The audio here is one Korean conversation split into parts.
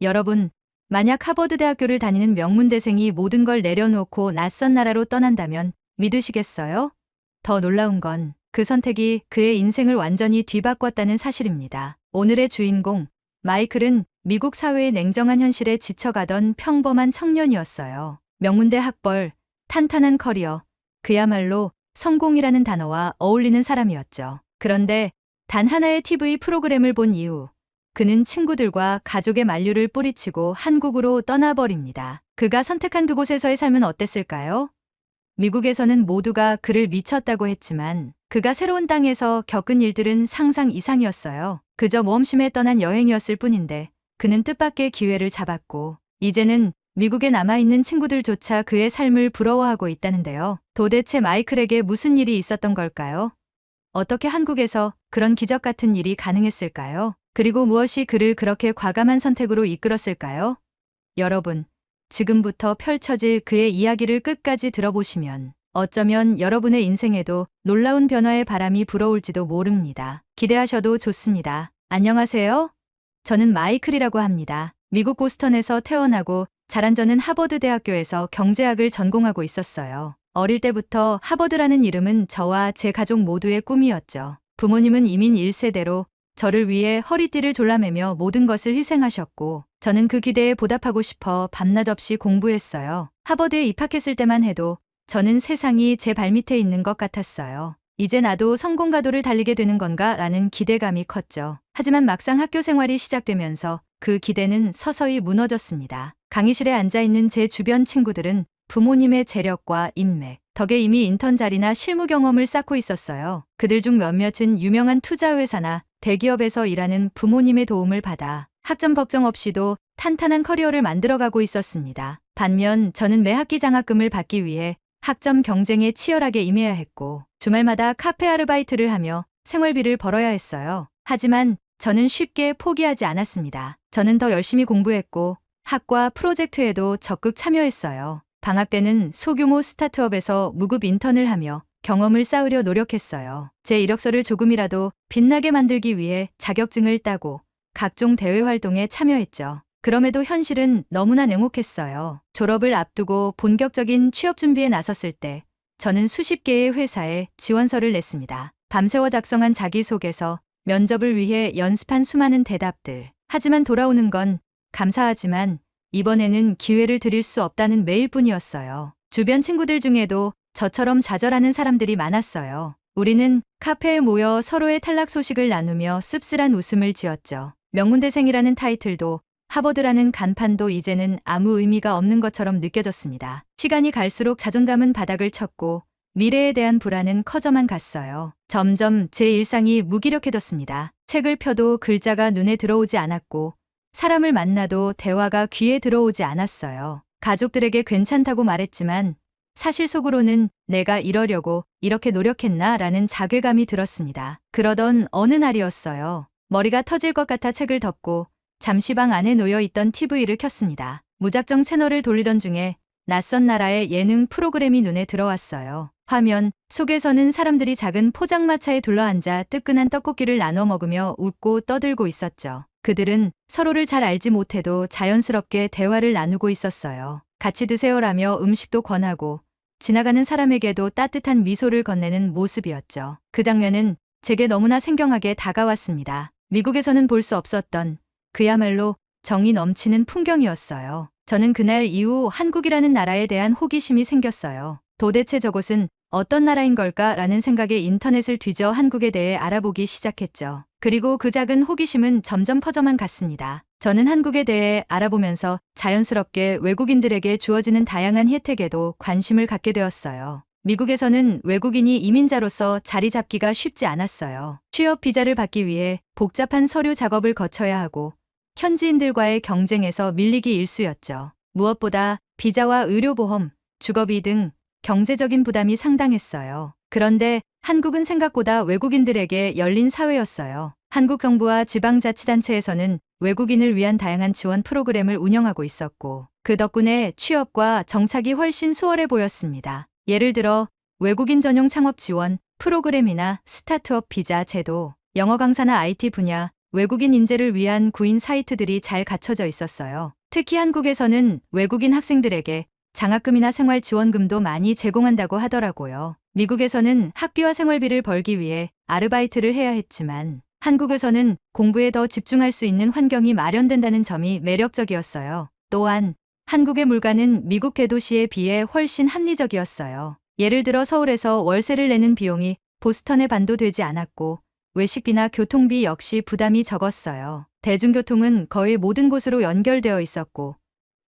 여러분, 만약 하버드 대학교를 다니는 명문대생이 모든 걸 내려놓고 낯선 나라로 떠난다면 믿으시겠어요? 더 놀라운 건 그 선택이 그의 인생을 완전히 뒤바꿨다는 사실입니다. 오늘의 주인공, 마이클은 미국 사회의 냉정한 현실에 지쳐가던 평범한 청년이었어요. 명문대 학벌, 탄탄한 커리어, 그야말로 성공이라는 단어와 어울리는 사람이었죠. 그런데 단 하나의 TV 프로그램을 본 이후 그는 친구들과 가족의 만류를 뿌리치고 한국으로 떠나버립니다. 그가 선택한 그곳에서의 삶은 어땠을까요? 미국에서는 모두가 그를 미쳤다고 했지만 그가 새로운 땅에서 겪은 일들은 상상 이상이었어요. 그저 모험심에 떠난 여행이었을 뿐인데 그는 뜻밖의 기회를 잡았고 이제는 미국에 남아있는 친구들조차 그의 삶을 부러워하고 있다는데요. 도대체 마이클에게 무슨 일이 있었던 걸까요? 어떻게 한국에서 그런 기적 같은 일이 가능했을까요? 그리고 무엇이 그를 그렇게 과감한 선택으로 이끌었을까요? 여러분, 지금부터 펼쳐질 그의 이야기를 끝까지 들어보시면 어쩌면 여러분의 인생에도 놀라운 변화의 바람이 불어올지도 모릅니다. 기대하셔도 좋습니다. 안녕하세요. 저는 마이클이라고 합니다. 미국 보스턴에서 태어나고 자란 저는 하버드 대학교에서 경제학을 전공하고 있었어요. 어릴 때부터 하버드라는 이름은 저와 제 가족 모두의 꿈이었죠. 부모님은 이민 1세대로 저를 위해 허리띠를 졸라매며 모든 것을 희생하셨고 저는 그 기대에 보답하고 싶어 밤낮 없이 공부했어요. 하버드에 입학했을 때만 해도 저는 세상이 제 발밑에 있는 것 같았어요. 이제 나도 성공 가도를 달리게 되는 건가 라는 기대감이 컸죠. 하지만 막상 학교 생활이 시작되면서 그 기대는 서서히 무너졌습니다. 강의실에 앉아있는 제 주변 친구들은 부모님의 재력과 인맥 덕에 이미 인턴 자리나 실무 경험을 쌓고 있었어요. 그들 중 몇몇은 유명한 투자회사나 대기업에서 일하는 부모님의 도움을 받아 학점 걱정 없이도 탄탄한 커리어를 만들어가고 있었습니다. 반면 저는 매 학기 장학금을 받기 위해 학점 경쟁에 치열하게 임해야 했고 주말마다 카페 아르바이트를 하며 생활비를 벌어야 했어요. 하지만 저는 쉽게 포기하지 않았습니다. 저는 더 열심히 공부했고 학과 프로젝트에도 적극 참여했어요. 방학 때는 소규모 스타트업에서 무급 인턴을 하며 경험을 쌓으려 노력했어요. 제 이력서를 조금이라도 빛나게 만들기 위해 자격증을 따고 각종 대외 활동에 참여했죠. 그럼에도 현실은 너무나 냉혹했어요. 졸업을 앞두고 본격적인 취업 준비에 나섰을 때 저는 수십 개의 회사에 지원서를 냈습니다. 밤새워 작성한 자기소개서, 면접을 위해 연습한 수많은 대답들. 하지만 돌아오는 건 감사하지만 이번에는 기회를 드릴 수 없다는 메일뿐이었어요. 주변 친구들 중에도 저처럼 좌절하는 사람들이 많았어요. 우리는 카페에 모여 서로의 탈락 소식을 나누며 씁쓸한 웃음을 지었죠. 명문대생이라는 타이틀도 하버드라는 간판도 이제는 아무 의미가 없는 것처럼 느껴졌습니다. 시간이 갈수록 자존감은 바닥을 쳤고 미래에 대한 불안은 커져만 갔어요. 점점 제 일상이 무기력해졌습니다. 책을 펴도 글자가 눈에 들어오지 않았고 사람을 만나도 대화가 귀에 들어오지 않았어요. 가족들에게 괜찮다고 말했지만 사실 속으로는 내가 이러려고 이렇게 노력했나 라는 자괴감이 들었습니다. 그러던 어느 날이었어요. 머리가 터질 것 같아 책을 덮고 잠시 방 안에 놓여있던 TV를 켰습니다. 무작정 채널을 돌리던 중에 낯선 나라의 예능 프로그램이 눈에 들어왔어요. 화면 속에서는 사람들이 작은 포장마차에 둘러앉아 뜨끈한 떡볶이를 나눠 먹으며 웃고 떠들고 있었죠. 그들은 서로를 잘 알지 못해도 자연스럽게 대화를 나누고 있었어요. 같이 드세요라며 음식도 권하고 지나가는 사람에게도 따뜻한 미소를 건네는 모습이었죠. 그 장면은 제게 너무나 생경하게 다가왔습니다. 미국에서는 볼 수 없었던 그야말로 정이 넘치는 풍경이었어요. 저는 그날 이후 한국이라는 나라에 대한 호기심이 생겼어요. 도대체 저곳은 어떤 나라인 걸까라는 생각에 인터넷을 뒤져 한국에 대해 알아보기 시작했죠. 그리고 그 작은 호기심은 점점 퍼져만 갔습니다. 저는 한국에 대해 알아보면서 자연스럽게 외국인들에게 주어지는 다양한 혜택에도 관심을 갖게 되었어요. 미국에서는 외국인이 이민자로서 자리 잡기가 쉽지 않았어요. 취업 비자를 받기 위해 복잡한 서류 작업을 거쳐야 하고 현지인들과의 경쟁에서 밀리기 일쑤였죠. 무엇보다 비자와 의료보험, 주거비 등 경제적인 부담이 상당했어요. 그런데 한국은 생각보다 외국인들에게 열린 사회였어요. 한국 정부와 지방자치단체에서는 외국인을 위한 다양한 지원 프로그램을 운영하고 있었고 그 덕분에 취업과 정착이 훨씬 수월해 보였습니다. 예를 들어 외국인 전용 창업 지원 프로그램이나 스타트업 비자 제도, 영어 강사나 IT 분야, 외국인 인재를 위한 구인 사이트들이 잘 갖춰져 있었어요. 특히 한국에서는 외국인 학생들에게 장학금이나 생활 지원금도 많이 제공한다고 하더라고요. 미국에서는 학비와 생활비를 벌기 위해 아르바이트를 해야 했지만 한국에서는 공부에 더 집중할 수 있는 환경이 마련된다는 점이 매력적이었어요. 또한 한국의 물가는 미국 대도시에 비해 훨씬 합리적이었어요. 예를 들어 서울에서 월세를 내는 비용이 보스턴에 반도 되지 않았고 외식비나 교통비 역시 부담이 적었어요. 대중교통은 거의 모든 곳으로 연결되어 있었고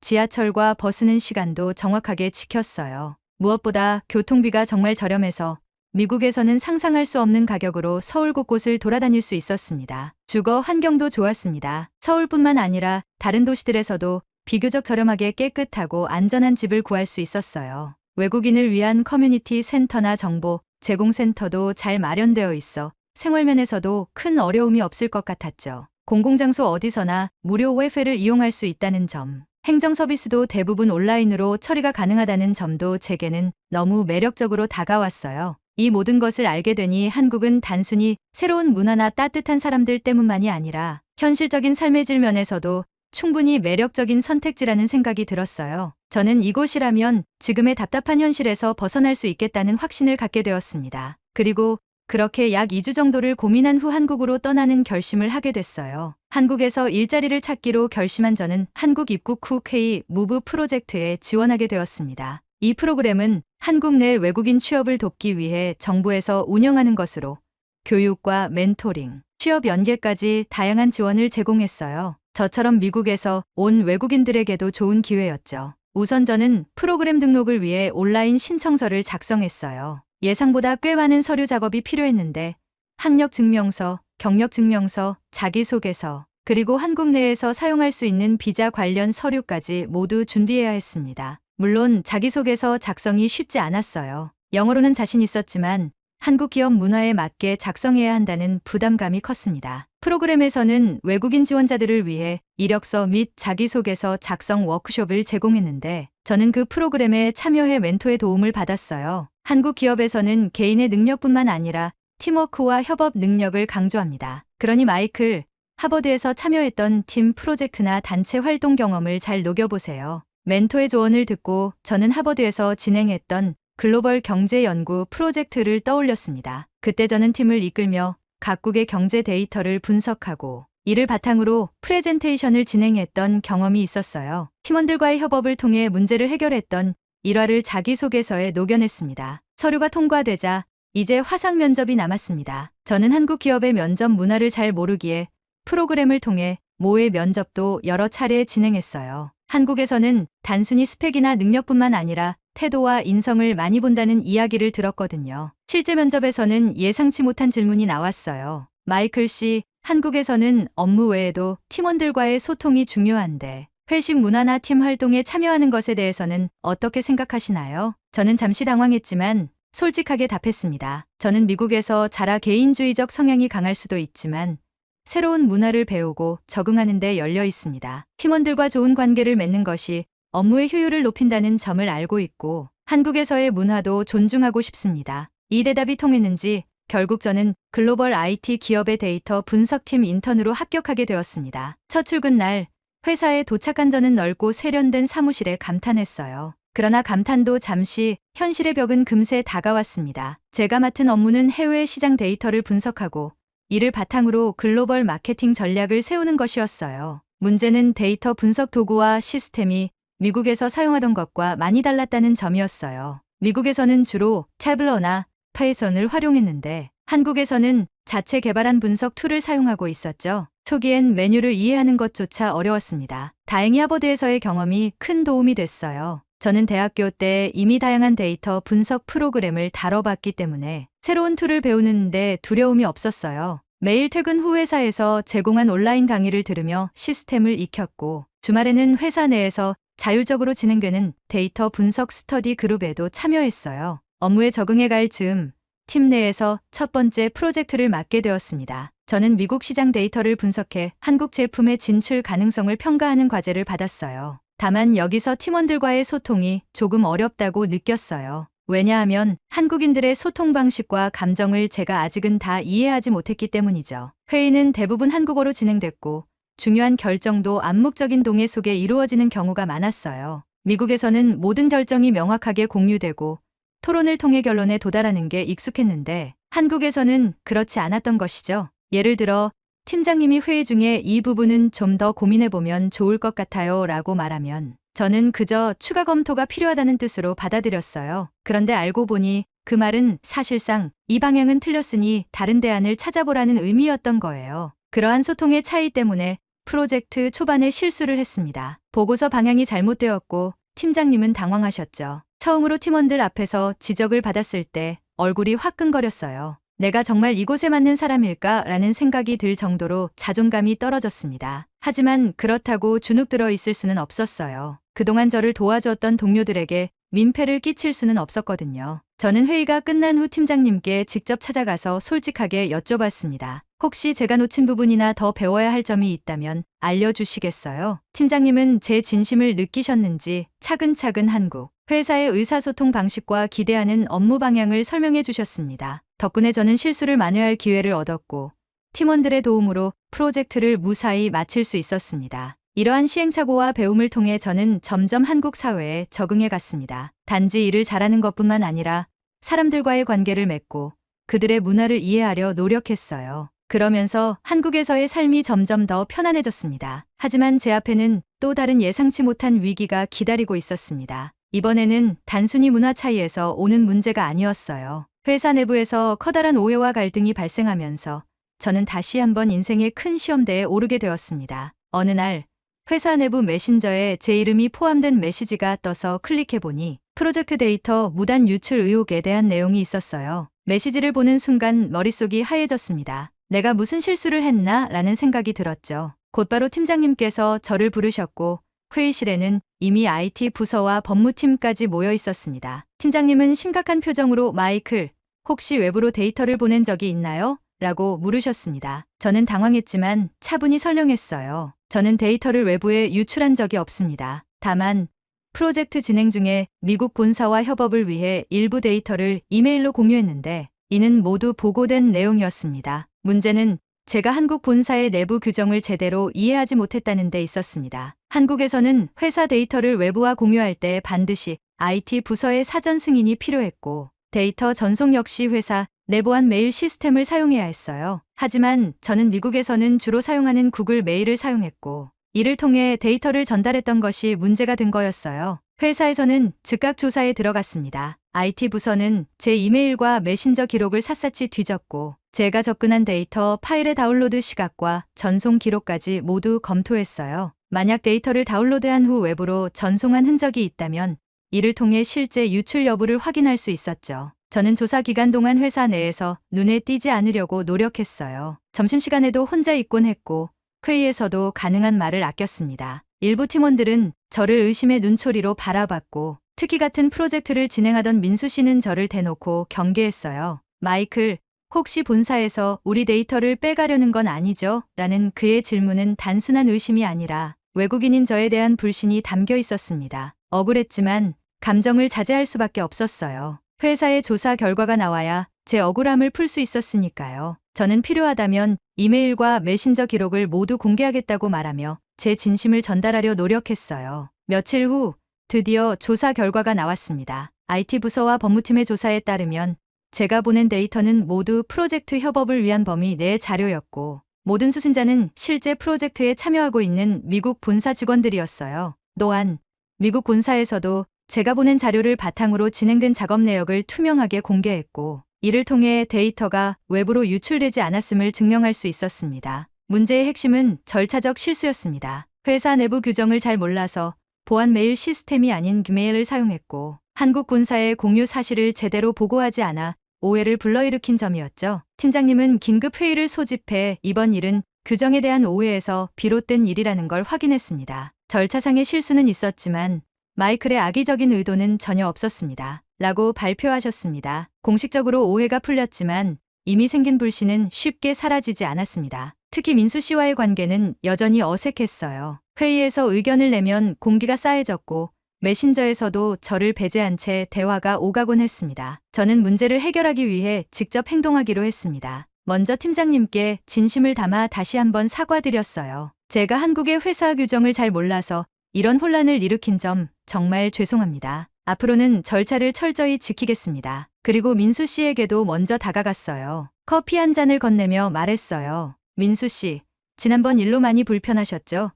지하철과 버스는 시간도 정확하게 지켰어요. 무엇보다 교통비가 정말 저렴해서 미국에서는 상상할 수 없는 가격으로 서울 곳곳을 돌아다닐 수 있었습니다. 주거 환경도 좋았습니다. 서울뿐만 아니라 다른 도시들에서도 비교적 저렴하게 깨끗하고 안전한 집을 구할 수 있었어요. 외국인을 위한 커뮤니티 센터나 정보 제공센터도 잘 마련되어 있어 생활면에서도 큰 어려움이 없을 것 같았죠. 공공장소 어디서나 무료 와이파이를 이용할 수 있다는 점, 행정 서비스도 대부분 온라인으로 처리가 가능하다는 점도 제게는 너무 매력적으로 다가왔어요. 이 모든 것을 알게 되니 한국은 단순히 새로운 문화나 따뜻한 사람들 때문만이 아니라 현실적인 삶의 질 면에서도 충분히 매력적인 선택지라는 생각이 들었어요. 저는 이곳이라면 지금의 답답한 현실에서 벗어날 수 있겠다는 확신을 갖게 되었습니다. 그리고 그렇게 약 2주 정도를 고민한 후 한국으로 떠나는 결심을 하게 됐어요. 한국에서 일자리를 찾기로 결심한 저는 한국 입국 후 K 무브 프로젝트에 지원하게 되었습니다. 이 프로그램은 한국 내 외국인 취업을 돕기 위해 정부에서 운영하는 것으로 교육과 멘토링, 취업 연계까지 다양한 지원을 제공했어요. 저처럼 미국에서 온 외국인들에게도 좋은 기회였죠. 우선 저는 프로그램 등록을 위해 온라인 신청서를 작성했어요. 예상보다 꽤 많은 서류 작업이 필요했는데 학력증명서, 경력증명서, 자기소개서, 그리고 한국 내에서 사용할 수 있는 비자 관련 서류까지 모두 준비해야 했습니다. 물론 자기소개서 작성이 쉽지 않았어요. 영어로는 자신 있었지만 한국 기업 문화에 맞게 작성해야 한다는 부담감이 컸습니다. 프로그램에서는 외국인 지원자들을 위해 이력서 및 자기소개서 작성 워크숍을 제공했는데 저는 그 프로그램에 참여해 멘토의 도움을 받았어요. 한국 기업에서는 개인의 능력뿐만 아니라 팀워크와 협업 능력을 강조합니다. 그러니 마이클, 하버드에서 참여했던 팀 프로젝트나 단체 활동 경험을 잘 녹여보세요. 멘토의 조언을 듣고 저는 하버드에서 진행했던 글로벌 경제 연구 프로젝트를 떠올렸습니다. 그때 저는 팀을 이끌며 각국의 경제 데이터를 분석하고 이를 바탕으로 프레젠테이션을 진행했던 경험이 있었어요. 팀원들과의 협업을 통해 문제를 해결했던 일화를 자기소개서에 녹여냈습니다. 서류가 통과되자 이제 화상 면접이 남았습니다. 저는 한국 기업의 면접 문화를 잘 모르기에 프로그램을 통해 모의 면접도 여러 차례 진행했어요. 한국에서는 단순히 스펙이나 능력뿐만 아니라 태도와 인성을 많이 본다는 이야기를 들었거든요. 실제 면접에서는 예상치 못한 질문이 나왔어요. 마이클 씨, 한국에서는 업무 외에도 팀원들과의 소통이 중요한데 회식 문화나 팀 활동에 참여하는 것에 대해서는 어떻게 생각하시나요? 저는 잠시 당황했지만 솔직하게 답했습니다. 저는 미국에서 자라 개인주의적 성향이 강할 수도 있지만 새로운 문화를 배우고 적응하는 데 열려 있습니다. 팀원들과 좋은 관계를 맺는 것이 업무의 효율을 높인다는 점을 알고 있고 한국에서의 문화도 존중하고 싶습니다. 이 대답이 통했는지 결국 저는 글로벌 IT 기업의 데이터 분석팀 인턴으로 합격하게 되었습니다. 첫 출근 날 회사에 도착한 저는 넓고 세련된 사무실에 감탄했어요. 그러나 감탄도 잠시 현실의 벽은 금세 다가왔습니다. 제가 맡은 업무는 해외 시장 데이터를 분석하고 이를 바탕으로 글로벌 마케팅 전략을 세우는 것이었어요. 문제는 데이터 분석 도구와 시스템이 미국에서 사용하던 것과 많이 달랐다는 점이었어요. 미국에서는 주로 태블러나 파이썬을 활용했는데 한국에서는 자체 개발한 분석 툴을 사용하고 있었죠. 초기엔 메뉴를 이해하는 것조차 어려웠습니다. 다행히 하버드에서의 경험이 큰 도움이 됐어요. 저는 대학교 때 이미 다양한 데이터 분석 프로그램을 다뤄봤기 때문에 새로운 툴을 배우는데 두려움이 없었어요. 매일 퇴근 후 회사에서 제공한 온라인 강의를 들으며 시스템을 익혔고 주말에는 회사 내에서 자율적으로 진행되는 데이터 분석 스터디 그룹에도 참여했어요. 업무에 적응해갈 즈음 팀 내에서 첫 번째 프로젝트를 맡게 되었습니다. 저는 미국 시장 데이터를 분석해 한국 제품의 진출 가능성을 평가하는 과제를 받았어요. 다만 여기서 팀원들과의 소통이 조금 어렵다고 느꼈어요. 왜냐하면 한국인들의 소통 방식과 감정을 제가 아직은 다 이해하지 못했기 때문이죠. 회의는 대부분 한국어로 진행됐고 중요한 결정도 암묵적인 동의 속에 이루어지는 경우가 많았어요. 미국에서는 모든 결정이 명확하게 공유되고 토론을 통해 결론에 도달하는 게 익숙했는데 한국에서는 그렇지 않았던 것이죠. 예를 들어 팀장님이 회의 중에 이 부분은 좀 더 고민해보면 좋을 것 같아요 라고 말하면 저는 그저 추가 검토가 필요하다는 뜻으로 받아들였어요. 그런데 알고 보니 그 말은 사실상 이 방향은 틀렸으니 다른 대안을 찾아보라는 의미였던 거예요. 그러한 소통의 차이 때문에 프로젝트 초반에 실수를 했습니다. 보고서 방향이 잘못되었고 팀장님은 당황하셨죠. 처음으로 팀원들 앞에서 지적을 받았을 때 얼굴이 화끈거렸어요. 내가 정말 이곳에 맞는 사람일까? 라는 생각이 들 정도로 자존감이 떨어졌습니다. 하지만 그렇다고 주눅 들어 있을 수는 없었어요. 그동안 저를 도와주었던 동료들에게 민폐를 끼칠 수는 없었거든요. 저는 회의가 끝난 후 팀장님께 직접 찾아가서 솔직하게 여쭤봤습니다. 혹시 제가 놓친 부분이나 더 배워야 할 점이 있다면 알려주시겠어요? 팀장님은 제 진심을 느끼셨는지 차근차근 한국 회사의 의사소통 방식과 기대하는 업무 방향을 설명해 주셨습니다. 덕분에 저는 실수를 만회할 기회를 얻었고 팀원들의 도움으로 프로젝트를 무사히 마칠 수 있었습니다. 이러한 시행착오와 배움을 통해 저는 점점 한국 사회에 적응해 갔습니다. 단지 일을 잘하는 것뿐만 아니라 사람들과의 관계를 맺고 그들의 문화를 이해하려 노력했어요. 그러면서 한국에서의 삶이 점점 더 편안해졌습니다. 하지만 제 앞에는 또 다른 예상치 못한 위기가 기다리고 있었습니다. 이번에는 단순히 문화 차이에서 오는 문제가 아니었어요. 회사 내부에서 커다란 오해와 갈등이 발생하면서 저는 다시 한번 인생의 큰 시험대에 오르게 되었습니다. 어느 날 회사 내부 메신저에 제 이름이 포함된 메시지가 떠서 클릭해보니 프로젝트 데이터 무단 유출 의혹에 대한 내용이 있었어요. 메시지를 보는 순간 머릿속이 하얘졌습니다. 내가 무슨 실수를 했나? 라는 생각이 들었죠. 곧바로 팀장님께서 저를 부르셨고 회의실에는 이미 IT 부서와 법무팀까지 모여 있었습니다. 팀장님은 심각한 표정으로 마이클, 혹시 외부로 데이터를 보낸 적이 있나요? 라고 물으셨습니다. 저는 당황했지만 차분히 설명했어요. 저는 데이터를 외부에 유출한 적이 없습니다. 다만 프로젝트 진행 중에 미국 본사와 협업을 위해 일부 데이터를 이메일로 공유했는데 이는 모두 보고된 내용이었습니다. 문제는 제가 한국 본사의 내부 규정을 제대로 이해하지 못했다는 데 있었습니다. 한국에서는 회사 데이터를 외부와 공유할 때 반드시 IT 부서의 사전 승인이 필요했고 데이터 전송 역시 회사 내보안 메일 시스템을 사용해야 했어요. 하지만 저는 미국에서는 주로 사용하는 구글 메일을 사용했고 이를 통해 데이터를 전달했던 것이 문제가 된 거였어요. 회사에서는 즉각 조사에 들어갔습니다. IT 부서는 제 이메일과 메신저 기록을 샅샅이 뒤졌고 제가 접근한 데이터 파일의 다운로드 시각과 전송 기록까지 모두 검토했어요. 만약 데이터를 다운로드한 후 외부로 전송한 흔적이 있다면 이를 통해 실제 유출 여부를 확인할 수 있었죠. 저는 조사 기간 동안 회사 내에서 눈에 띄지 않으려고 노력했어요. 점심시간에도 혼자 있곤 했고 회의에서도 가능한 말을 아꼈습니다. 일부 팀원들은 저를 의심의 눈초리로 바라봤고 특히 같은 프로젝트를 진행하던 민수 씨는 저를 대놓고 경계했어요. 마이클, 혹시 본사에서 우리 데이터를 빼가려는 건 아니죠? 라는 그의 질문은 단순한 의심이 아니라 외국인인 저에 대한 불신이 담겨 있었습니다. 억울했지만 감정을 자제할 수밖에 없었어요. 회사의 조사 결과가 나와야 제 억울함을 풀 수 있었으니까요. 저는 필요하다면 이메일과 메신저 기록을 모두 공개하겠다고 말하며 제 진심을 전달하려 노력했어요. 며칠 후 드디어 조사 결과가 나왔습니다. IT 부서와 법무팀의 조사에 따르면 제가 보낸 데이터는 모두 프로젝트 협업을 위한 범위 내 자료였고 모든 수신자는 실제 프로젝트에 참여하고 있는 미국 본사 직원들이었어요. 또한 미국 본사에서도 제가 보낸 자료를 바탕으로 진행된 작업 내역을 투명하게 공개했고 이를 통해 데이터가 외부로 유출되지 않았음을 증명할 수 있었습니다. 문제의 핵심은 절차적 실수였습니다. 회사 내부 규정을 잘 몰라서 보안 메일 시스템이 아닌 규메일을 사용했고 한국 본사의 공유 사실을 제대로 보고하지 않아 오해를 불러일으킨 점이었죠. 팀장님은 긴급 회의를 소집해 이번 일은 규정에 대한 오해에서 비롯된 일이라는 걸 확인했습니다. 절차상의 실수는 있었지만 마이클의 악의적인 의도는 전혀 없었습니다. 라고 발표하셨습니다. 공식적으로 오해가 풀렸지만 이미 생긴 불신은 쉽게 사라지지 않았습니다. 특히 민수 씨와의 관계는 여전히 어색했어요. 회의에서 의견을 내면 공기가 싸해졌고 메신저에서도 저를 배제한 채 대화가 오가곤 했습니다. 저는 문제를 해결하기 위해 직접 행동하기로 했습니다. 먼저 팀장님께 진심을 담아 다시 한번 사과드렸어요. 제가 한국의 회사 규정을 잘 몰라서 이런 혼란을 일으킨 점 정말 죄송합니다. 앞으로는 절차를 철저히 지키겠습니다. 그리고 민수 씨에게도 먼저 다가갔어요. 커피 한 잔을 건네며 말했어요. 민수 씨, 지난번 일로 많이 불편하셨죠?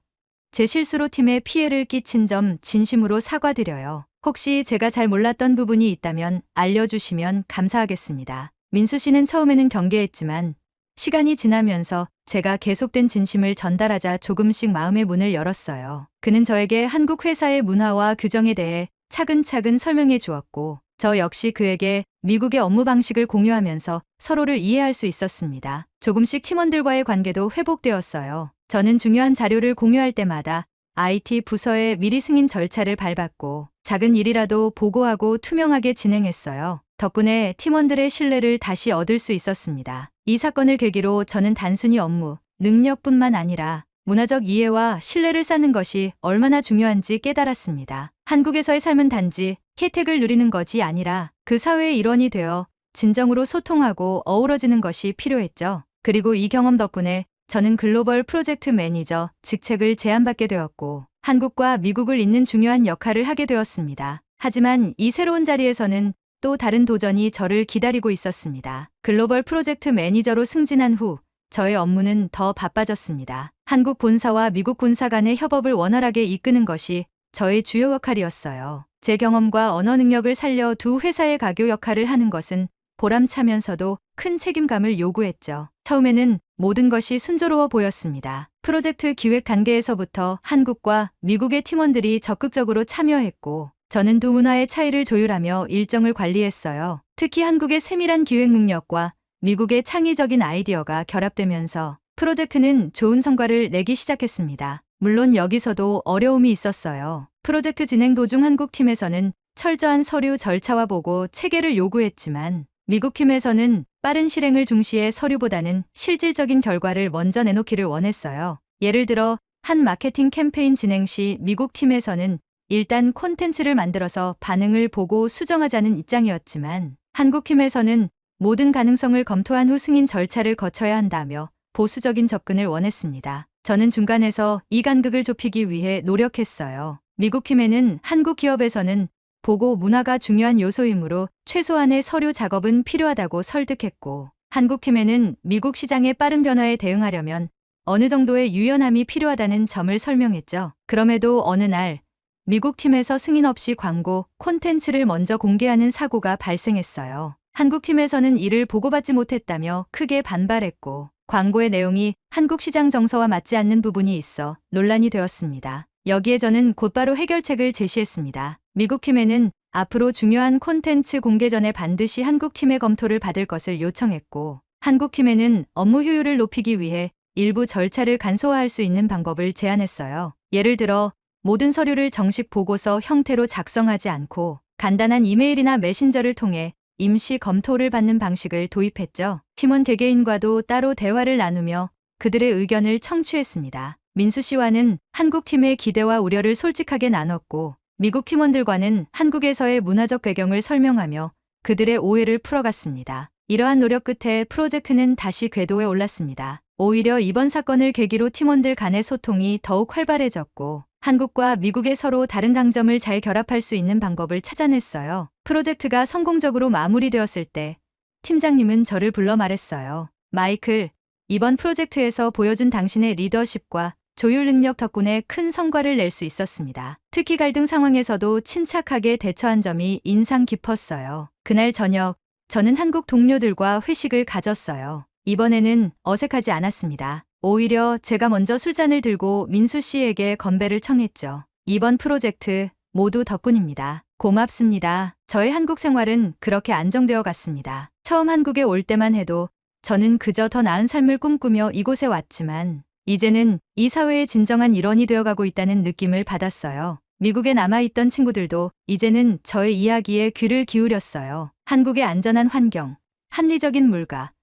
제 실수로 팀에 피해를 끼친 점 진심으로 사과드려요. 혹시 제가 잘 몰랐던 부분이 있다면 알려주시면 감사하겠습니다. 민수 씨는 처음에는 경계했지만 시간이 지나면서 제가 계속된 진심을 전달하자 조금씩 마음의 문을 열었어요. 그는 저에게 한국 회사의 문화와 규정에 대해 차근차근 설명해 주었고 저 역시 그에게 미국의 업무 방식을 공유하면서 서로를 이해할 수 있었습니다. 조금씩 팀원들과의 관계도 회복되었어요. 저는 중요한 자료를 공유할 때마다 IT 부서의 미리 승인 절차를 밟았고 작은 일이라도 보고하고 투명하게 진행했어요. 덕분에 팀원들의 신뢰를 다시 얻을 수 있었습니다. 이 사건을 계기로 저는 단순히 업무, 능력뿐만 아니라 문화적 이해와 신뢰를 쌓는 것이 얼마나 중요한지 깨달았습니다. 한국에서의 삶은 단지 혜택을 누리는 것이 아니라 그 사회의 일원이 되어 진정으로 소통하고 어우러지는 것이 필요했죠. 그리고 이 경험 덕분에 저는 글로벌 프로젝트 매니저 직책을 제안받게 되었고 한국과 미국을 잇는 중요한 역할을 하게 되었습니다. 하지만 이 새로운 자리에서는 또 다른 도전이 저를 기다리고 있었습니다. 글로벌 프로젝트 매니저로 승진한 후 저의 업무는 더 바빠졌습니다. 한국 본사와 미국 본사 간의 협업을 원활하게 이끄는 것이 저의 주요 역할이었어요. 제 경험과 언어 능력을 살려 두 회사의 가교 역할을 하는 것은 보람차면서도 큰 책임감을 요구했죠. 처음에는 모든 것이 순조로워 보였습니다. 프로젝트 기획 단계에서부터 한국과 미국의 팀원들이 적극적으로 참여했고 저는 두 문화의 차이를 조율하며 일정을 관리했어요. 특히 한국의 세밀한 기획 능력과 미국의 창의적인 아이디어가 결합되면서 프로젝트는 좋은 성과를 내기 시작했습니다. 물론 여기서도 어려움이 있었어요. 프로젝트 진행 도중 한국 팀에서는 철저한 서류 절차와 보고 체계를 요구했지만 미국 팀에서는 빠른 실행을 중시해 서류보다는 실질적인 결과를 먼저 내놓기를 원했어요. 예를 들어 한 마케팅 캠페인 진행 시 미국 팀에서는 일단 콘텐츠를 만들어서 반응을 보고 수정하자는 입장이었지만 한국 팀에서는 모든 가능성을 검토한 후 승인 절차를 거쳐야 한다며 보수적인 접근을 원했습니다. 저는 중간에서 이 간극을 좁히기 위해 노력했어요. 미국 팀에는 한국 기업에서는 보고 문화가 중요한 요소이므로 최소한의 서류 작업은 필요하다고 설득했고 한국 팀에는 미국 시장의 빠른 변화에 대응하려면 어느 정도의 유연함이 필요하다는 점을 설명했죠. 그럼에도 어느 날 미국 팀에서 승인 없이 광고, 콘텐츠를 먼저 공개하는 사고가 발생했어요. 한국 팀에서는 이를 보고받지 못했다며 크게 반발했고 광고의 내용이 한국 시장 정서와 맞지 않는 부분이 있어 논란이 되었습니다. 여기에 저는 곧바로 해결책을 제시했습니다. 미국 팀에는 앞으로 중요한 콘텐츠 공개 전에 반드시 한국 팀의 검토를 받을 것을 요청했고 한국 팀에는 업무 효율을 높이기 위해 일부 절차를 간소화할 수 있는 방법을 제안했어요. 예를 들어 모든 서류를 정식 보고서 형태로 작성하지 않고 간단한 이메일이나 메신저를 통해 임시 검토를 받는 방식을 도입했죠. 팀원 개개인과도 따로 대화를 나누며 그들의 의견을 청취했습니다. 민수 씨와는 한국 팀의 기대와 우려를 솔직하게 나눴고 미국 팀원들과는 한국에서의 문화적 배경을 설명하며 그들의 오해를 풀어갔습니다. 이러한 노력 끝에 프로젝트는 다시 궤도에 올랐습니다. 오히려 이번 사건을 계기로 팀원들 간의 소통이 더욱 활발해졌고 한국과 미국의 서로 다른 강점을 잘 결합할 수 있는 방법을 찾아냈어요. 프로젝트가 성공적으로 마무리되었을 때 팀장님은 저를 불러 말했어요. 마이클, 이번 프로젝트에서 보여준 당신의 리더십과 조율 능력 덕분에 큰 성과를 낼 수 있었습니다. 특히 갈등 상황에서도 침착하게 대처한 점이 인상 깊었어요. 그날 저녁, 저는 한국 동료들과 회식을 가졌어요. 이번에는 어색하지 않았습니다. 오히려 제가 먼저 술잔을 들고 민수 씨에게 건배를 청했죠. 이번 프로젝트 모두 덕분입니다. 고맙습니다. 저의 한국 생활은 그렇게 안정되어 갔습니다. 처음 한국에 올 때만 해도 저는 그저 더 나은 삶을 꿈꾸며 이곳에 왔지만 이제는 이 사회의 진정한 일원이 되어가고 있다는 느낌을 받았어요. 미국에 남아있던 친구들도 이제는 저의 이야기에 귀를 기울였어요. 한국의 안전한 환경, 합리적인 물가,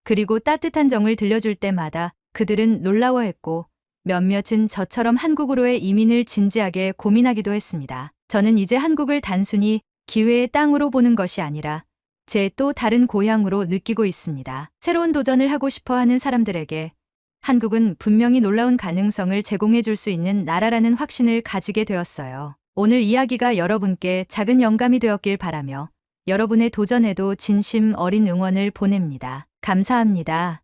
그리고 따뜻한 정을 들려줄 때마다 그들은 놀라워했고 몇몇은 저처럼 한국으로의 이민을 진지하게 고민하기도 했습니다. 저는 이제 한국을 단순히 기회의 땅으로 보는 것이 아니라 제 또 다른 고향으로 느끼고 있습니다. 새로운 도전을 하고 싶어 하는 사람들에게 한국은 분명히 놀라운 가능성을 제공해 줄 수 있는 나라라는 확신을 가지게 되었어요. 오늘 이야기가 여러분께 작은 영감이 되었길 바라며 여러분의 도전에도 진심 어린 응원을 보냅니다. 감사합니다.